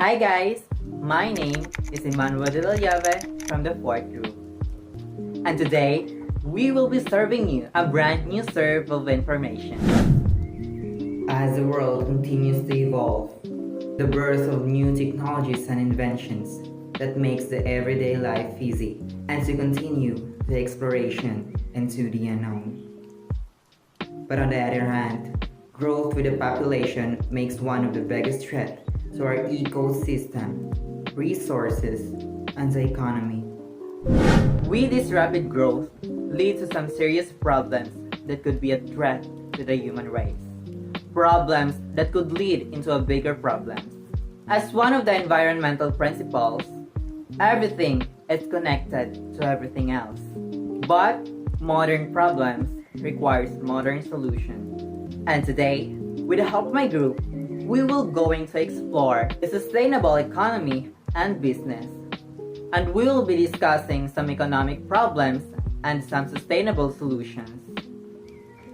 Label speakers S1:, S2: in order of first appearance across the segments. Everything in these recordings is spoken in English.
S1: Hi guys, my name is Emmanuel de la Llave from the 4th group. And today, we will be serving you a brand new serve of information. As the world continues to evolve, the birth of new technologies and inventions that makes the everyday life easy and to continue the exploration into the unknown. But on the other hand, growth with the population makes one of the biggest threats to our ecosystem, resources, and the economy. With this rapid growth leads to some serious problems that could be a threat to the human race. Problems that could lead into a bigger problems. As one of the environmental principles, everything is connected to everything else. But modern problems requires modern solutions. And today, with the help of my group, we will going to explore the sustainable economy and business. And we will be discussing some economic problems and some sustainable solutions.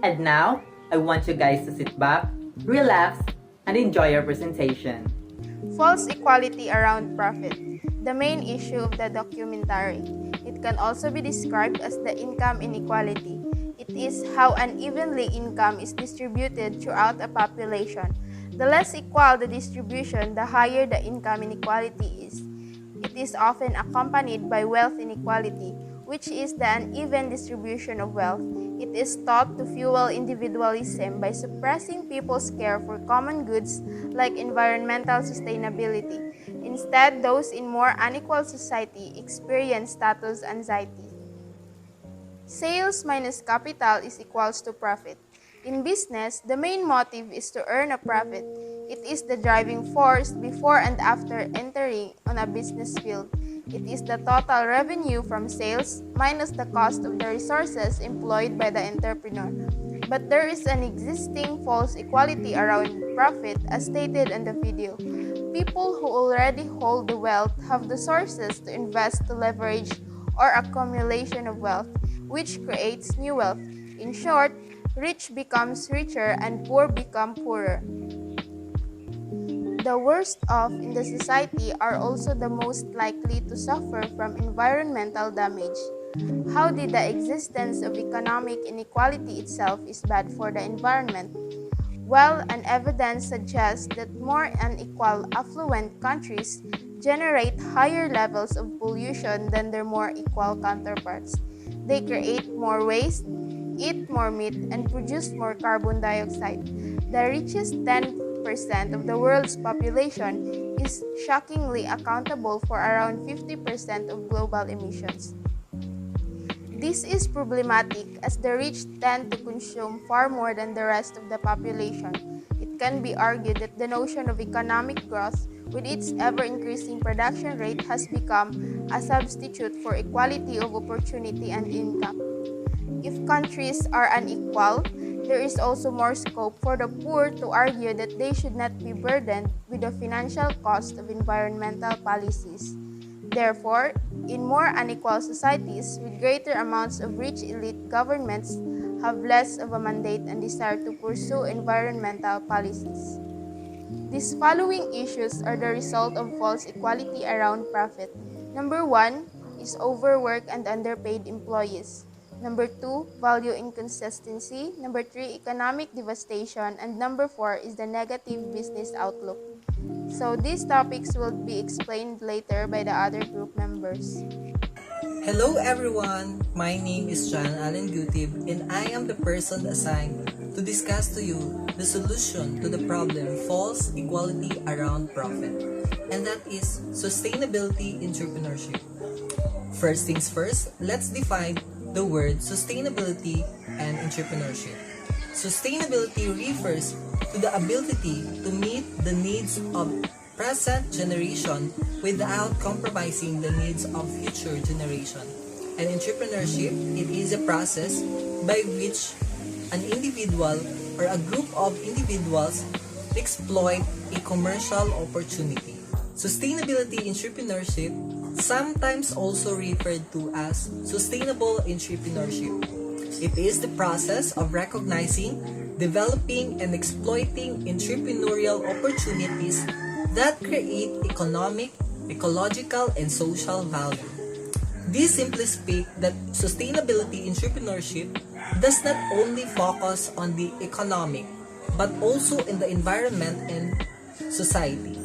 S1: And now, I want you guys to sit back, relax, and enjoy our presentation.
S2: False equality around profit, the main issue of the documentary. It can also be described as the income inequality. It is how unevenly income is distributed throughout a population. The less equal the distribution, the higher the income inequality is. It is often accompanied by wealth inequality, which is the uneven distribution of wealth. It is thought to fuel individualism by suppressing people's care for common goods like environmental sustainability. Instead, those in more unequal society experience status anxiety. Sales minus capital is equals to profit. In business, the main motive is to earn a profit. It is the driving force before and after entering on a business field. It is the total revenue from sales minus the cost of the resources employed by the entrepreneur. But there is an existing false equality around profit as stated in the video. People who already hold the wealth have the sources to invest to leverage or accumulation of wealth, which creates new wealth. In short, rich becomes richer and poor become poorer. The worst off in the society are also the most likely to suffer from environmental damage. How did the existence of economic inequality itself is bad for the environment? Well, an evidence suggests that more unequal affluent countries generate higher levels of pollution than their more equal counterparts. They create more waste, eat more meat, and produce more carbon dioxide. The richest 10% of the world's population is shockingly accountable for around 50% of global emissions. This is problematic as the rich tend to consume far more than the rest of the population. It can be argued that the notion of economic growth, with its ever-increasing production rate, has become a substitute for equality of opportunity and income. If countries are unequal, there is also more scope for the poor to argue that they should not be burdened with the financial cost of environmental policies. Therefore, in more unequal societies with greater amounts of rich elite, governments have less of a mandate and desire to pursue environmental policies. These following issues are the result of false equality around profit. Number 1 is overwork and underpaid employees. Number 2, value inconsistency. Number 3, economic devastation. And number 4 is the negative business outlook. So these topics will be explained later by the other group members.
S3: Hello everyone, my name is John Allen Gutib and I am the person assigned to discuss to you the solution to the problem false equality around profit, and that is sustainability entrepreneurship. First things first, let's define the word sustainability and entrepreneurship. Sustainability refers to the ability to meet the needs of present generation without compromising the needs of future generation. And entrepreneurship, it is a process by which an individual or a group of individuals exploit a commercial opportunity. Sustainability entrepreneurship, sometimes also referred to as sustainable entrepreneurship. It is the process of recognizing, developing, and exploiting entrepreneurial opportunities that create economic, ecological, and social value. This simply speaks that sustainability entrepreneurship does not only focus on the economic, but also in the environment and society.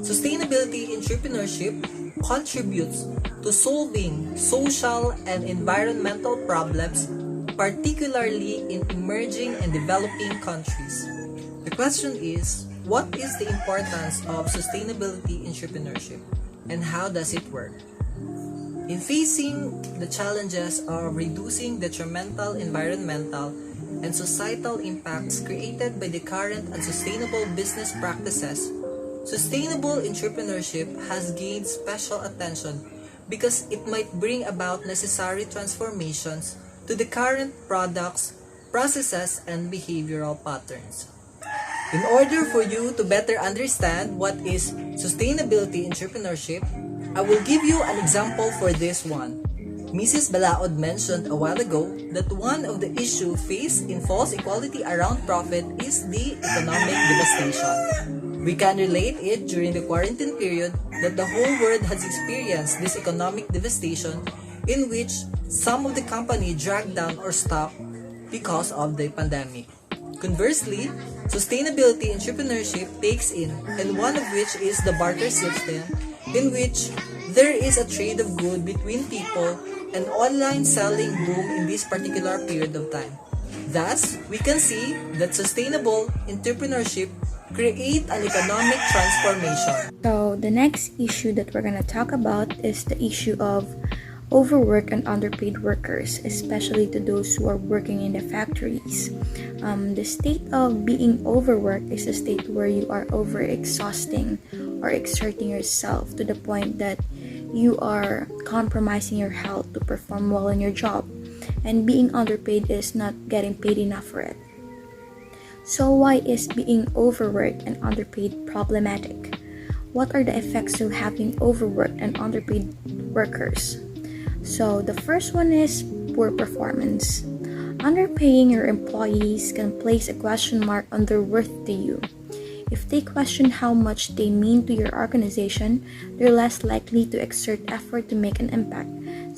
S3: Sustainability entrepreneurship contributes to solving social and environmental problems, particularly in emerging and developing countries. The question is, what is the importance of sustainability entrepreneurship and how does it work? In facing the challenges of reducing detrimental environmental and societal impacts created by the current unsustainable business practices, sustainable entrepreneurship has gained special attention because it might bring about necessary transformations to the current products, processes, and behavioral patterns. In order for you to better understand what is sustainability entrepreneurship, I will give you an example for this one. Mrs. Balaod mentioned a while ago that one of the issues faced in false equality around profit is the economic devastation. We can relate it during the quarantine period that the whole world has experienced this economic devastation in which some of the company dragged down or stopped because of the pandemic. Conversely, sustainability entrepreneurship takes in, and one of which is the barter system, in which there is a trade of good between people and online selling boom in this particular period of time. Thus, we can see that sustainable entrepreneurship create an economic transformation.
S4: So the next issue that we're going to talk about is the issue of overwork and underpaid workers, especially to those who are working in the factories. The state of being overworked is a state where you are overexhausting or exerting yourself to the point that you are compromising your health to perform well in your job, and being underpaid is not getting paid enough for it. So why is being overworked and underpaid problematic? What are the effects of having overworked and underpaid workers? So the first one is poor performance. Underpaying your employees can place a question mark on their worth to you. If they question how much they mean to your organization, they're less likely to exert effort to make an impact.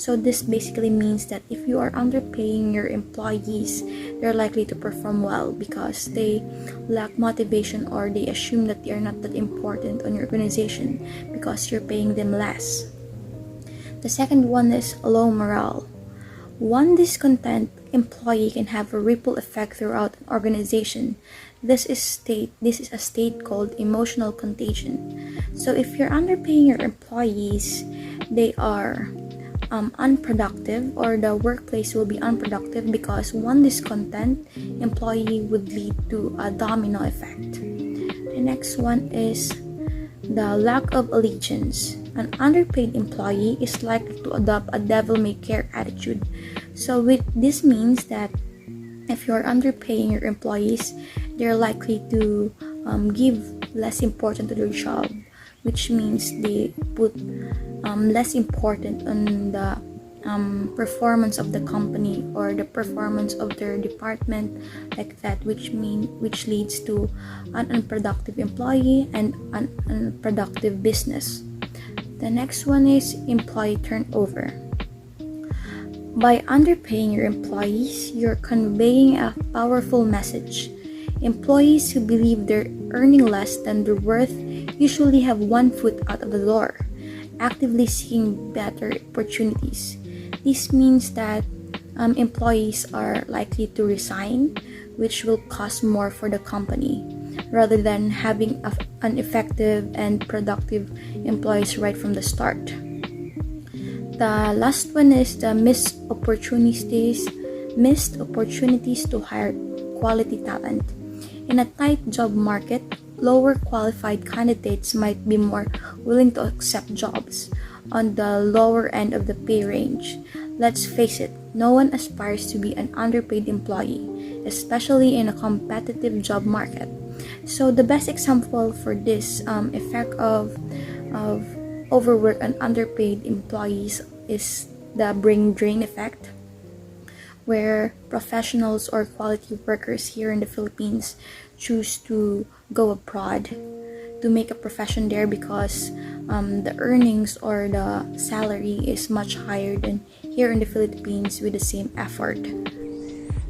S4: So this basically means that if you are underpaying your employees, they're likely to perform well because they lack motivation or they assume that they are not that important on your organization because you're paying them less. The second one is low morale. One discontent employee can have a ripple effect throughout an organization. This is a state called emotional contagion. So if you're underpaying your employees, they are unproductive, or the workplace will be unproductive because one discontent employee would lead to a domino effect. The next one is the lack of allegiance. An underpaid employee is likely to adopt a devil-may-care attitude. So this means that if you're underpaying your employees, they're likely to give less importance to their job, which means they put less importance on the performance of the company or the performance of their department, like that, which leads to an unproductive employee and an unproductive business. The next one is employee turnover. By underpaying your employees, you're conveying a powerful message. Employees who believe they're earning less than their worth usually have one foot out of the door, actively seeking better opportunities. This means that employees are likely to resign, which will cost more for the company, rather than having an effective and productive employees right from the start. The last one is the missed opportunities to hire quality talent. In a tight job market, lower qualified candidates might be more willing to accept jobs on the lower end of the pay range. Let's face it, no one aspires to be an underpaid employee, especially in a competitive job market. So the best example for this effect of overwork and underpaid employees is the brain drain effect, where professionals or quality workers here in the Philippines choose to go abroad to make a profession there because the earnings or the salary is much higher than here in the Philippines with the same effort.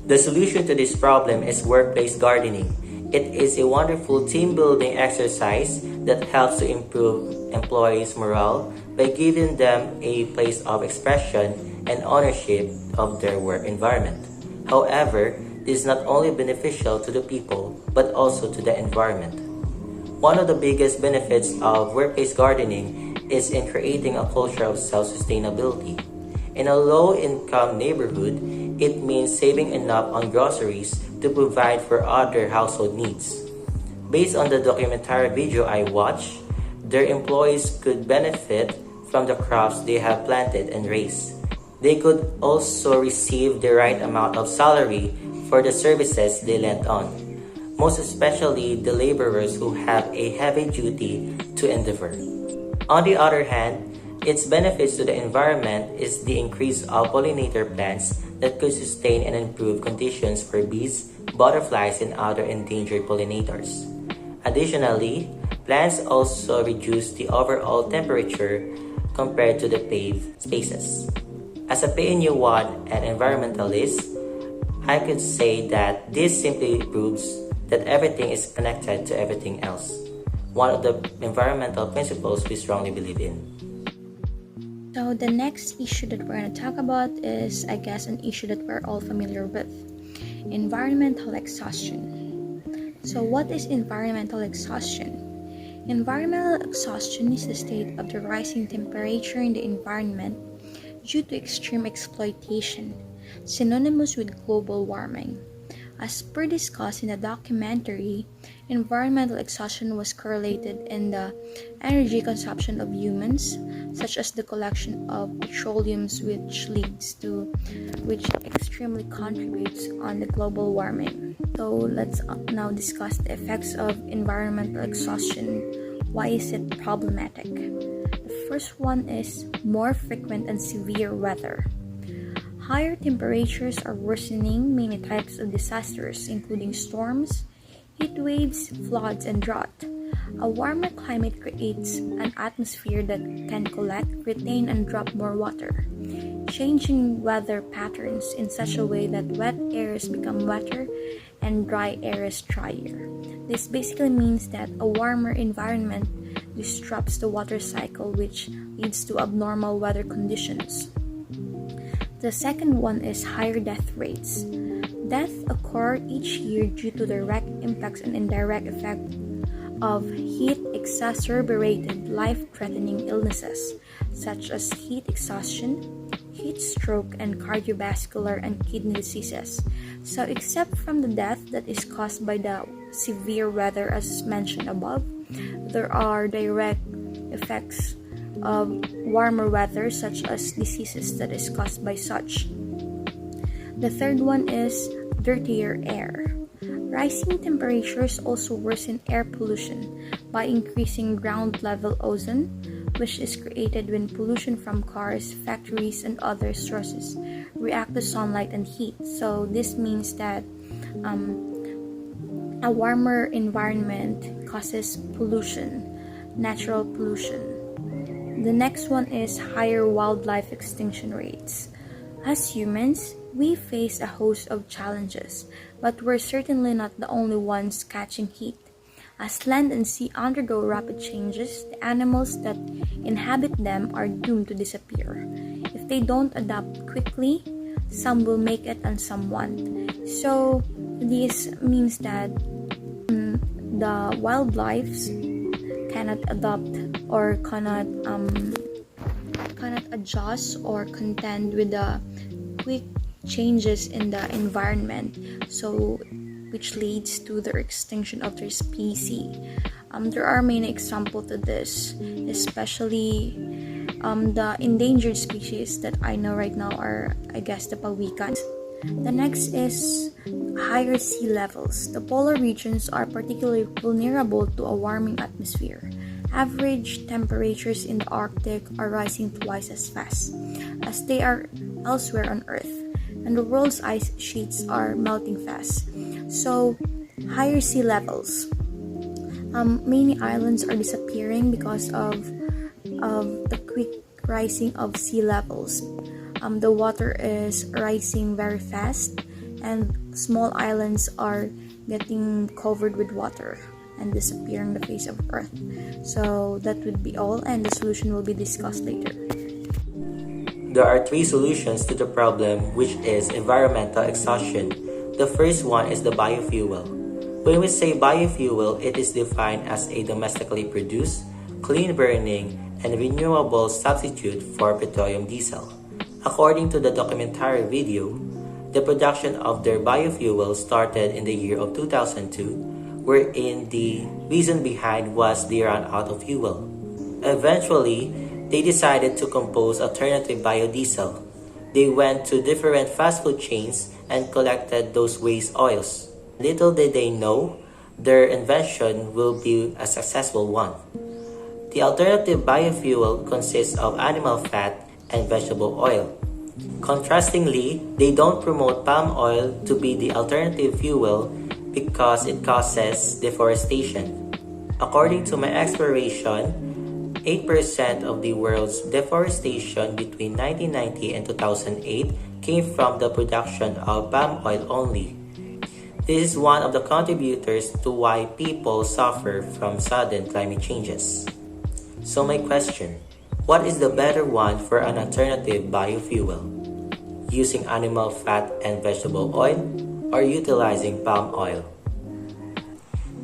S5: The solution to this problem is workplace gardening. It is a wonderful team building exercise that helps to improve employees' morale by giving them a place of expression and ownership of their work environment. However, this is not only beneficial to the people but also to the environment. One of the biggest benefits of workplace gardening is in creating a culture of self-sustainability. In a low-income neighborhood, it means saving enough on groceries to provide for other household needs. Based on the documentary video I watched, their employees could benefit from the crops they have planted and raised. They could also receive the right amount of salary for the services they lent on, most especially the laborers who have a heavy duty to endeavor. On the other hand, its benefits to the environment is the increase of pollinator plants that could sustain and improve conditions for bees, butterflies, and other endangered pollinators. Additionally, plants also reduce the overall temperature compared to the paved spaces. As a PNU1 and environmentalist, I could say that this simply proves that everything is connected to everything else, one of the environmental principles we strongly believe in.
S4: So the next issue that we're going to talk about is, I guess, an issue that we're all familiar with: environmental exhaustion. So what is environmental exhaustion? Environmental exhaustion is the state of the rising temperature in the environment due to extreme exploitation, synonymous with global warming. As per discussed in the documentary, environmental exhaustion was correlated in the energy consumption of humans, such as the collection of petroleums which extremely contributes on the global warming. So let's now discuss the effects of environmental exhaustion. Why is it problematic? The first one is more frequent and severe weather. Higher temperatures are worsening many types of disasters, including storms, heat waves, floods, and drought. A warmer climate creates an atmosphere that can collect, retain, and drop more water, changing weather patterns in such a way that wet areas become wetter and dry areas drier. This basically means that a warmer environment disrupts the water cycle, which leads to abnormal weather conditions. The second one is higher death rates. Deaths occur each year due to direct impacts and indirect effects of heat exacerbated life-threatening illnesses such as heat exhaustion, heat stroke, and cardiovascular and kidney diseases. So except from the death that is caused by the severe weather as mentioned above, there are direct effects of warmer weather such as diseases that is caused by such. The third one is dirtier air. Rising temperatures also worsen air pollution by increasing ground level ozone, which is created when pollution from cars, factories, and other sources react to sunlight and heat. So this means that a warmer environment causes pollution, natural pollution. The next one is higher wildlife extinction rates. As humans, we face a host of challenges, but we're certainly not the only ones catching heat. As land and sea undergo rapid changes, the animals that inhabit them are doomed to disappear. If they don't adapt quickly, some will make it and some won't. So this means that the wildlife cannot adapt or cannot adjust or contend with the quick changes in the environment, so which leads to the extinction of their species. There are many examples to this, especially the endangered species that I know right now are, I guess, the pawikans. The next is higher sea levels. The polar regions are particularly vulnerable to a warming atmosphere. Average temperatures in the Arctic are rising twice as fast as they are elsewhere on Earth, and the world's ice sheets are melting fast. So, higher sea levels. Many islands are disappearing because of the quick rising of sea levels. The water is rising very fast, and small islands are getting covered with water and disappearing the face of Earth. So that would be all, and the solution will be discussed later.
S5: There are three solutions to the problem, which is environmental exhaustion. The first one is the biofuel. When we say biofuel, it is defined as a domestically produced, clean burning, and renewable substitute for petroleum diesel. According to the documentary video, the production of their biofuel started in the year of 2002, wherein the reason behind was they ran out of fuel. Eventually, they decided to compose alternative biodiesel. They went to different fast food chains and collected those waste oils. Little did they know, their invention will be a successful one. The alternative biofuel consists of animal fat and vegetable oil. Contrastingly, they don't promote palm oil to be the alternative fuel because it causes deforestation. According to my exploration, 8% of the world's deforestation between 1990 and 2008 came from the production of palm oil only. This is one of the contributors to why people suffer from sudden climate changes. So my question, what is the better one for an alternative biofuel? Using animal fat and vegetable oil or utilizing palm oil?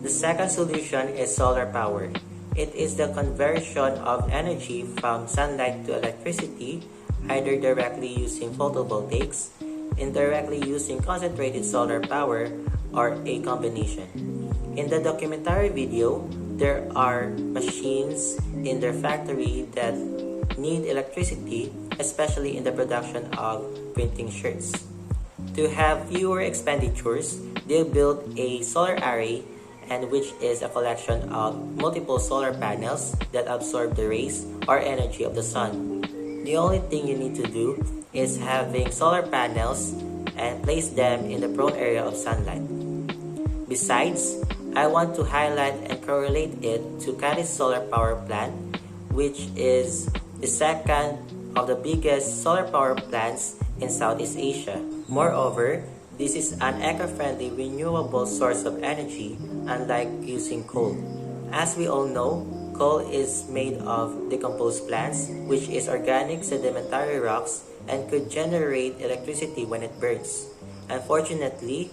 S5: The second solution is solar power. It is the conversion of energy from sunlight to electricity, either directly using photovoltaics, indirectly using concentrated solar power, or a combination. In the documentary video, there are machines in their factory that need electricity, especially in the production of printing shirts. To have fewer expenditures, they built a solar array, and which is a collection of multiple solar panels that absorb the rays or energy of the sun. The only thing you need to do is having solar panels and place them in the prone area of sunlight. Besides, I want to highlight and correlate it to Cadiz Solar Power Plant, which is the second of the biggest solar power plants in Southeast Asia. Moreover, this is an eco-friendly renewable source of energy, unlike using coal. As we all know, coal is made of decomposed plants, which is organic sedimentary rocks and could generate electricity when it burns. Unfortunately,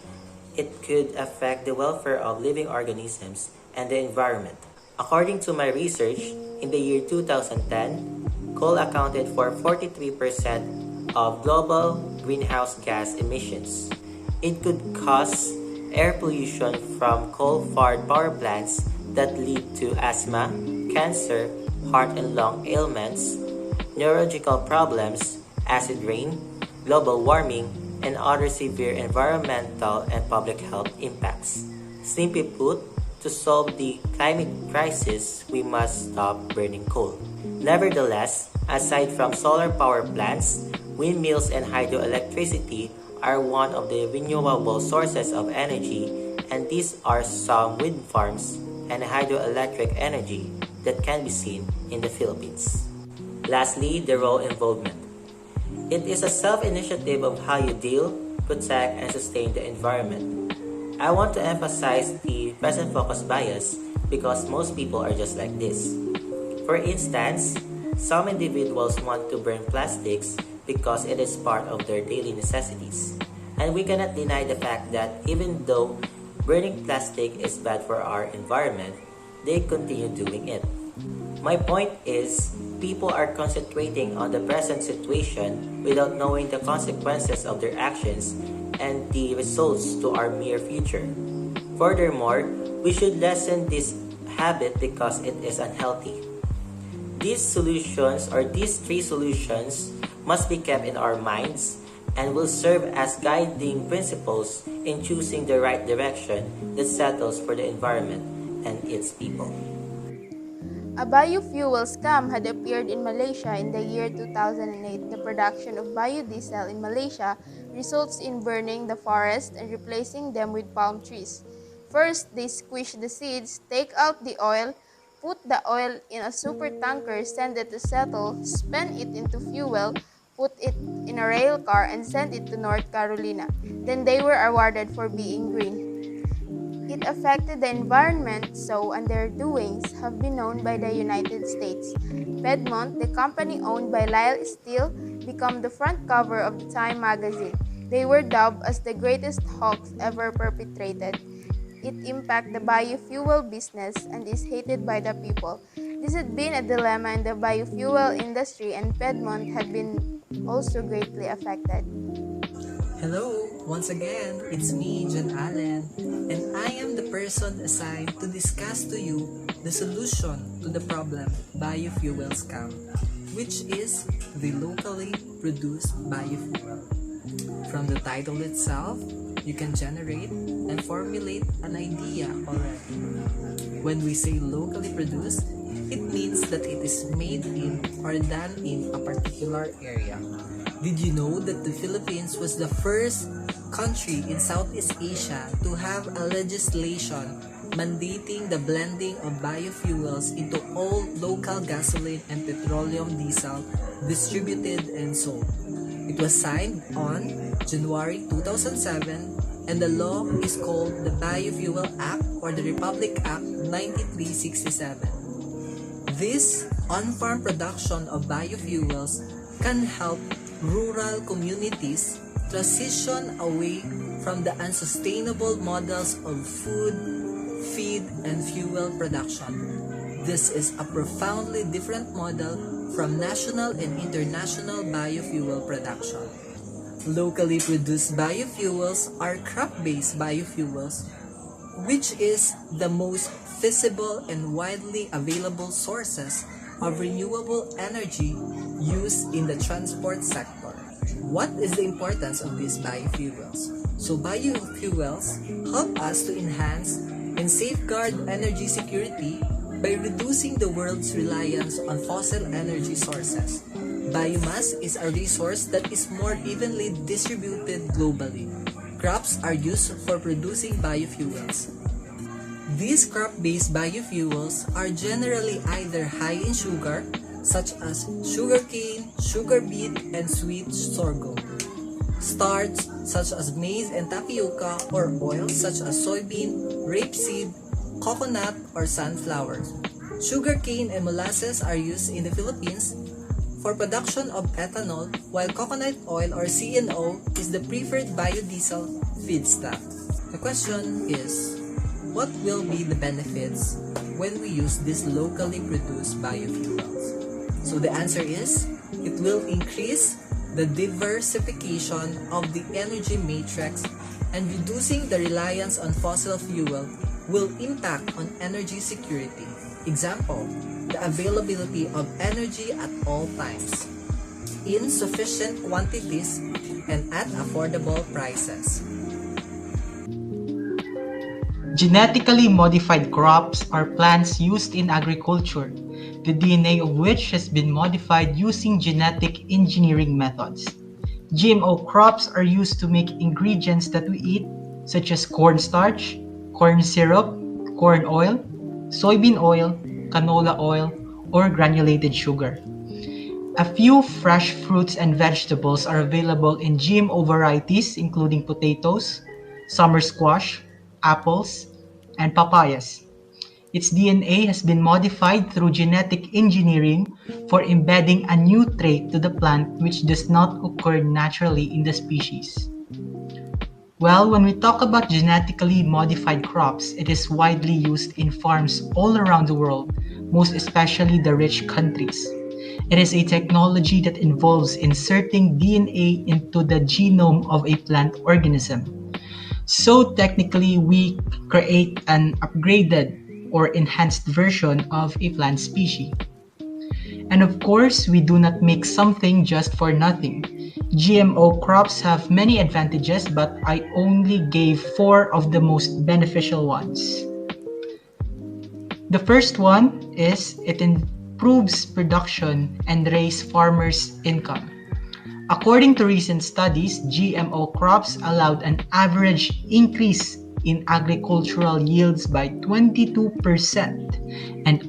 S5: it could affect the welfare of living organisms and the environment. According to my research, in the year 2010, coal accounted for 43% of global greenhouse gas emissions. It could cause air pollution from coal-fired power plants that lead to asthma, cancer, heart and lung ailments, neurological problems, acid rain, global warming, and other severe environmental and public health impacts. Simply put, to solve the climate crisis, we must stop burning coal. Nevertheless, aside from solar power plants, windmills and hydroelectricity are one of the renewable sources of energy, and these are some wind farms and hydroelectric energy that can be seen in the Philippines. Lastly, the role involvement. It is a self-initiative of how you deal, protect, and sustain the environment. I want to emphasize the present focus bias because most people are just like this. For instance, some individuals want to burn plastics because it is part of their daily necessities. And we cannot deny the fact that even though burning plastic is bad for our environment, they continue doing it. My point is, people are concentrating on the present situation without knowing the consequences of their actions and the results to our near future. Furthermore, we should lessen this habit because it is unhealthy. These three solutions must be kept in our minds and will serve as guiding principles in choosing the right direction that settles for the environment and its people.
S2: A biofuel scam had appeared in Malaysia in the year 2008. The production of biodiesel in Malaysia results in burning the forest and replacing them with palm trees. First, they squish the seeds, take out the oil, put the oil in a super tanker, send it to settle, spin it into fuel, put it in a rail car, and send it to North Carolina. Then they were awarded for being green. It affected the environment, so and their doings have been known by the United States. Piedmont, the company owned by Lyle Steele, became the front cover of the Time magazine. They were dubbed as the greatest hoax ever perpetrated. It impacted the biofuel business and is hated by the people. This had been a dilemma in the biofuel industry, and Piedmont had been also greatly affected.
S3: Hello, once again, it's me, John Allen, and I am the person assigned to discuss to you the solution to the problem biofuel scam, which is the locally produced biofuel. From the title itself, you can generate and formulate an idea already. When we say locally produced, it means that it is made in or done in a particular area. Did you know that the Philippines was the first country in Southeast Asia to have a legislation mandating the blending of biofuels into all local gasoline and petroleum diesel distributed and sold? It was signed on January 2007, and the law is called the Biofuel Act or the Republic Act 9367. This on-farm production of biofuels can help rural communities transition away from the unsustainable models of food, feed, and fuel production. This is a profoundly different model from national and international biofuel production. Locally produced biofuels are crop-based biofuels, which is the most feasible and widely available sources of renewable energy used in the transport sector. What is the importance of these biofuels? So biofuels help us to enhance and safeguard energy security by reducing the world's reliance on fossil energy sources. Biomass is a resource that is more evenly distributed globally. Crops are used for producing biofuels. These crop-based biofuels are generally either high in sugar, such as sugarcane, sugar beet, and sweet sorghum, starch, such as maize and tapioca, or oils such as soybean, rapeseed, coconut, or sunflower. Sugarcane and molasses are used in the Philippines for production of ethanol, while coconut oil or CNO is the preferred biodiesel feedstock. The question is, what will be the benefits when we use these locally produced biofuels? So the answer is, it will increase the diversification of the energy matrix, and reducing the reliance on fossil fuel will impact on energy security. Example, the availability of energy at all times, in sufficient quantities, and at affordable prices.
S6: Genetically modified crops are plants used in agriculture, the DNA of which has been modified using genetic engineering methods. GMO crops are used to make ingredients that we eat, such as cornstarch, corn syrup, corn oil, soybean oil, canola oil, or granulated sugar. A few fresh fruits and vegetables are available in GMO varieties, including potatoes, summer squash, apples, and papayas. Its DNA has been modified through genetic engineering for embedding a new trait to the plant which does not occur naturally in the species. Well, when we talk about genetically modified crops, it is widely used in farms all around the world, most especially the rich countries. It is a technology that involves inserting DNA into the genome of a plant organism. So technically, we create an upgraded or enhanced version of a plant species. And of course, we do not make something just for nothing. GMO crops have many advantages, but I only gave 4 of the most beneficial ones. The first one is it improves production and raises farmers' income. According to recent studies, GMO crops allowed an average increase in agricultural yields by 22% and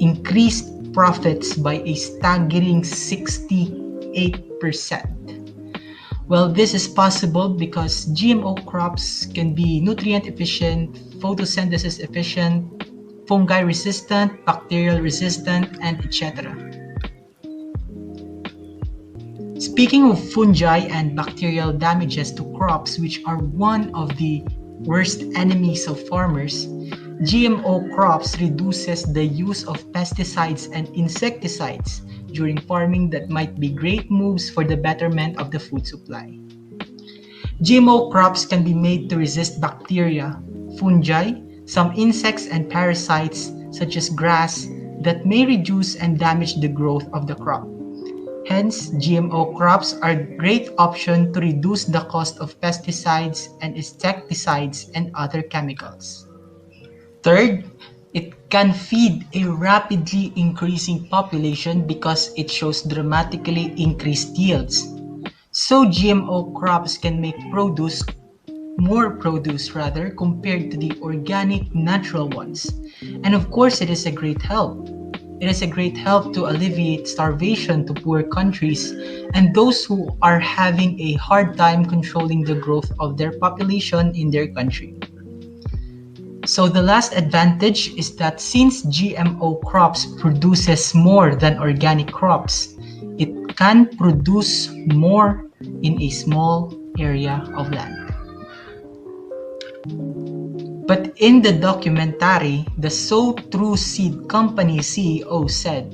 S6: increased profits by a staggering 68%. Well, this is possible because GMO crops can be nutrient efficient, photosynthesis efficient, fungi resistant, bacterial resistant, and etc. Speaking of fungi and bacterial damages to crops, which are one of the worst enemies of farmers, GMO crops reduces the use of pesticides and insecticides during farming that might be great moves for the betterment of the food supply. GMO crops can be made to resist bacteria, fungi, some insects and parasites such as grass that may reduce and damage the growth of the crop. Hence, GMO crops are a great option to reduce the cost of pesticides and insecticides and other chemicals. Third, it can feed a rapidly increasing population because it shows dramatically increased yields. So GMO crops can make more produce compared to the organic natural ones. And of course, it is a great help. It is a great help to alleviate starvation to poor countries and those who are having a hard time controlling the growth of their population in their country. So the last advantage is that since GMO crops produces more than organic crops, it can produce more in a small area of land. But in the documentary, the Sow True Seed Company CEO said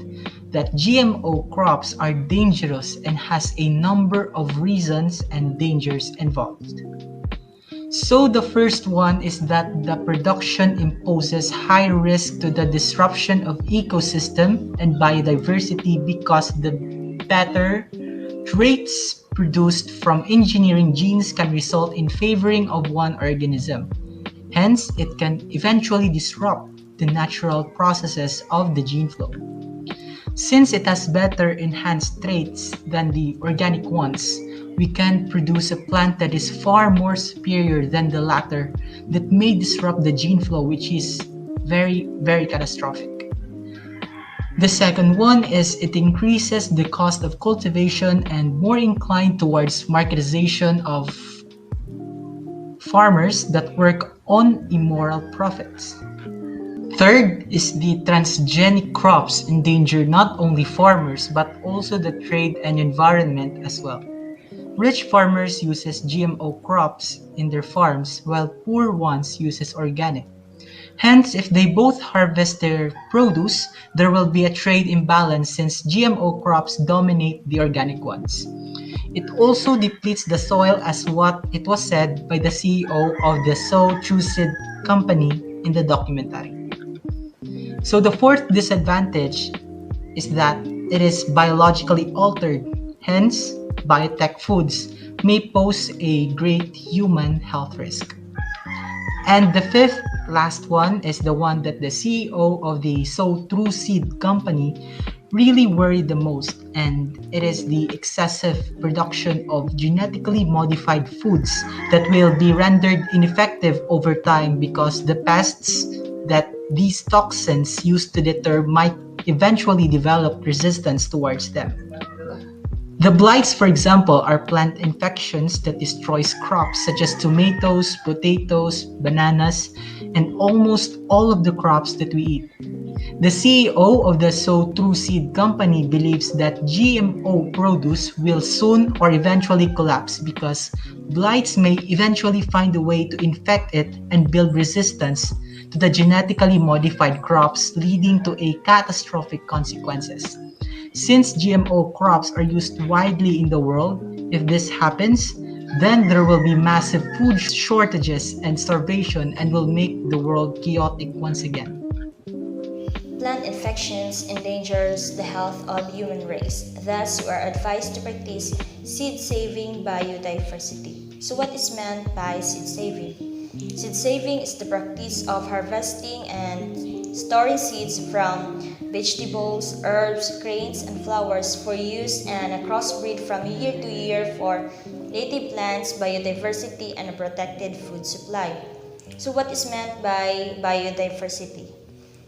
S6: that GMO crops are dangerous and has a number of reasons and dangers involved. So the first one is that the production imposes high risk to the disruption of ecosystem and biodiversity because the better traits produced from engineering genes can result in favoring of one organism. Hence, it can eventually disrupt the natural processes of the gene flow. Since it has better enhanced traits than the organic ones, we can produce a plant that is far more superior than the latter that may disrupt the gene flow, which is very, very catastrophic. The second one is it increases the cost of cultivation and more inclined towards marketization of farmers that work on immoral profits. Third is the transgenic crops endanger not only farmers but also the trade and environment as well. Rich farmers uses GMO crops in their farms while poor ones uses organic. Hence, if they both harvest their produce, there will be a trade imbalance since GMO crops dominate the organic ones. It also depletes the soil as what it was said by the CEO of the Sow True Seed Company in the documentary. So the fourth disadvantage is that it is biologically altered, hence biotech foods may pose a great human health risk. And the fifth last one is the one that the CEO of the Sow True Seed Company really worried the most, and it is the excessive production of genetically modified foods that will be rendered ineffective over time because the pests that these toxins used to deter might eventually develop resistance towards them. The blights, for example, are plant infections that destroys crops such as tomatoes, potatoes, bananas, and almost all of the crops that we eat. The CEO of the Sow True Seed Company believes that GMO produce will soon or eventually collapse because blights may eventually find a way to infect it and build resistance to the genetically modified crops, leading to a catastrophic consequences. Since GMO crops are used widely in the world, if this happens, then there will be massive food shortages and starvation and will make the world chaotic once again.
S7: Plant infections endangers the health of human race. Thus, we are advised to practice seed-saving biodiversity. So what is meant by seed-saving? Seed-saving is the practice of harvesting and storing seeds from vegetables, herbs, grains, and flowers for use and a crossbreed from year to year for native plants, biodiversity, and a protected food supply. So what is meant by biodiversity?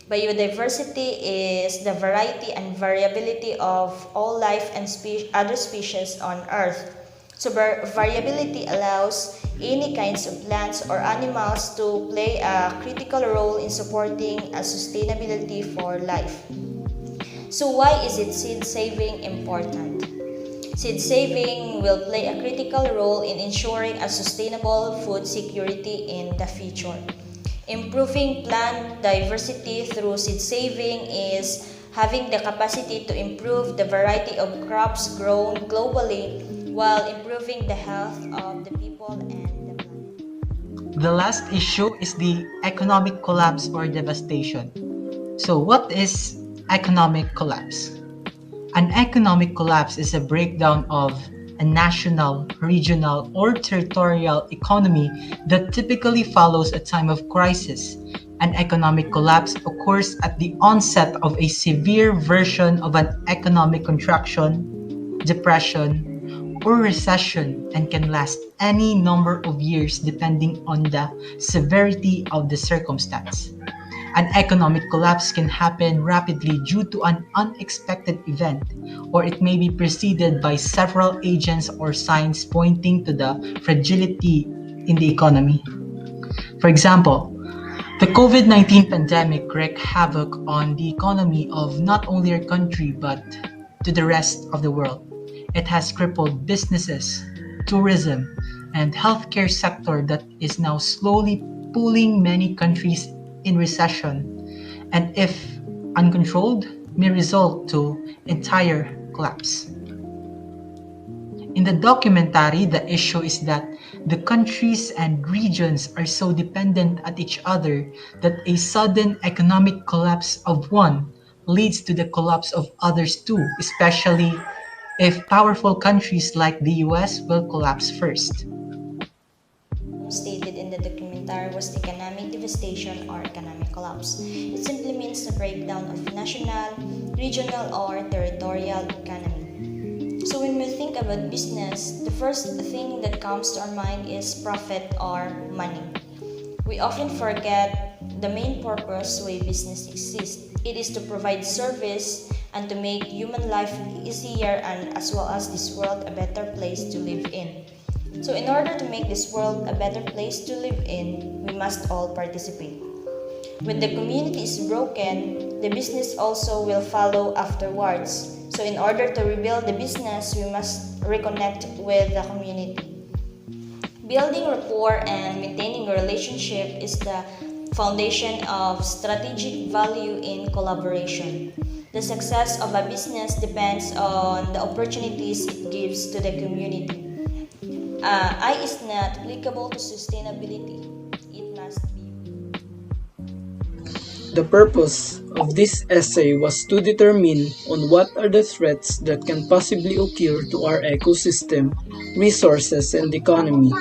S7: Biodiversity is the variety and variability of all life and other species on Earth. So variability allows any kinds of plants or animals to play a critical role in supporting a sustainability for life. So why is it seed saving important? Seed saving will play a critical role in ensuring a sustainable food security in the future. Improving plant diversity through seed saving is having the capacity to improve the variety of crops grown globally while improving the health of the people and the planet.
S6: The last issue is the economic collapse or devastation. So, what is economic collapse? An economic collapse is a breakdown of a national, regional, or territorial economy that typically follows a time of crisis. An economic collapse occurs at the onset of a severe version of an economic contraction, depression, or recession and can last any number of years depending on the severity of the circumstance. An economic collapse can happen rapidly due to an unexpected event, or it may be preceded by several agents or signs pointing to the fragility in the economy. For example, the COVID-19 pandemic wreaked havoc on the economy of not only our country but to the rest of the world. It has crippled businesses, tourism, and healthcare sector that is now slowly pulling many countries in recession, and if uncontrolled, may result to entire collapse. In the documentary, the issue is that the countries and regions are so dependent at each other that a sudden economic collapse of one leads to the collapse of others too, especially if powerful countries like the US will collapse first.
S7: Stated in the documentary was economic devastation or economic collapse. It simply means the breakdown of national, regional, or territorial economy. So when we think about business, the first thing that comes to our mind is profit or money. We often forget the main purpose why business exists. It is to provide service and to make human life easier and as well as this world a better place to live in. So in order to make this world a better place to live in, we must all participate. When the community is broken, the business also will follow afterwards. So in order to rebuild the business, we must reconnect with the community. Building rapport and maintaining a relationship is the foundation of strategic value in collaboration. The success of a business depends on the opportunities it gives to the community. I is not applicable to sustainability. It must be.
S8: The purpose of this essay was to determine on what are the threats that can possibly occur to our ecosystem, resources, and economy.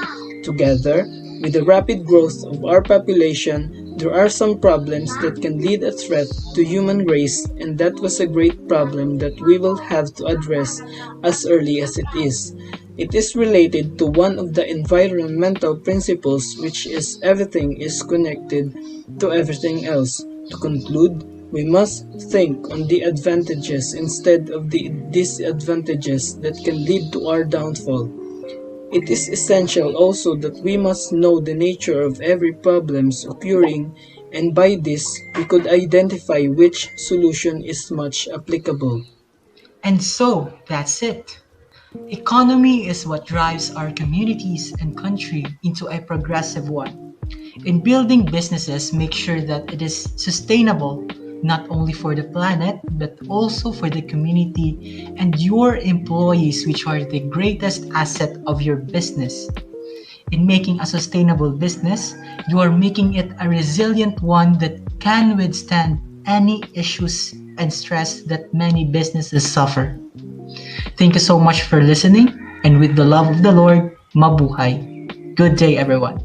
S8: Together, with the rapid growth of our population, there are some problems that can lead a threat to human race, and that was a great problem that we will have to address as early as it is. It is related to one of the environmental principles, which is everything is connected to everything else. To conclude, we must think on the advantages instead of the disadvantages that can lead to our downfall. It is essential also that we must know the nature of every problem occurring, and by this we could identify which solution is much applicable.
S6: And so, that's it. Economy is what drives our communities and country into a progressive one. In building businesses, make sure that it is sustainable, not only for the planet, but also for the community and your employees, which are the greatest asset of your business. In making a sustainable business, you are making it a resilient one that can withstand any issues and stress that many businesses suffer. Thank you so much for listening, and with the love of the Lord, mabuhay. Good day, everyone.